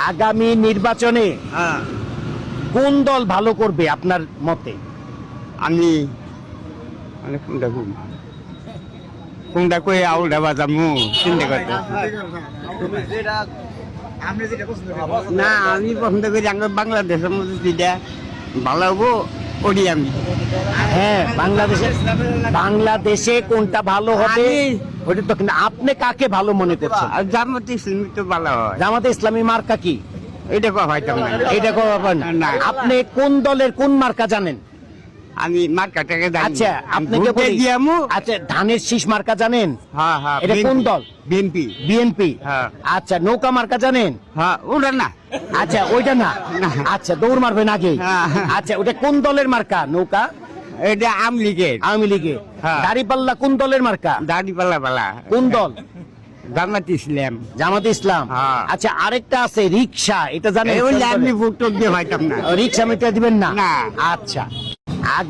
আগামী নির্বাচনে হ্যাঁ কোন দল ভালো করবে আপনার মতে? আমি মানে কোনটা কই আউলটা বাজামু চিন্তা করতে না আমি পছন্দ করি আমার বাংলাদেশের মধ্যে যেটা ভালো হবো ওটি আমি হ্যাঁ, বাংলাদেশে কোনটা ভালো হবে ওটা তো, কিন্তু আপনি কাকে ভালো মনে করছেন? আর জামাত ইসলামী তো ভালো হয় জামাতে ইসলামী মার্কা কি? এটা কো হয়তো না এটা কখন? না। আপনি কোন দলের কোন মার্কা জানেন? আমি মার্কাটাকে জানি আচ্ছা, আপনাকে ভোটে বলি। দিয়ামু আচ্ছা, ধানের শীষ মার্কা জানেন? হ্যাঁ হ্যাঁ এটা কোন দল? BNP BNP. হ্যাঁ। আচ্ছা, নৌকা মার্কা জানেন? হ্যাঁ ওটা না আচ্ছা, ওইটা না। না। আচ্ছা, দৌড় মারবেন আগে। হ্যাঁ। আচ্ছা, ওটা কোন দলের মার্কা? নৌকা এটা আওয়ামী লীগের আওয়ামী লীগের। হ্যাঁ। দাড়িপাল্লা কোন দলের মার্কা? দাড়ি পাল্লা পালা কোন দল? জামাত ইসলাম জামাত ইসলাম। হ্যাঁ। আচ্ছা, আরেকটা আছে রিক্সা, এটা জানেন? এই বলে আমি ভোট টোট দিয়ে হয়তাম না রিক্সা মিটার দিবেন না? না। আচ্ছা,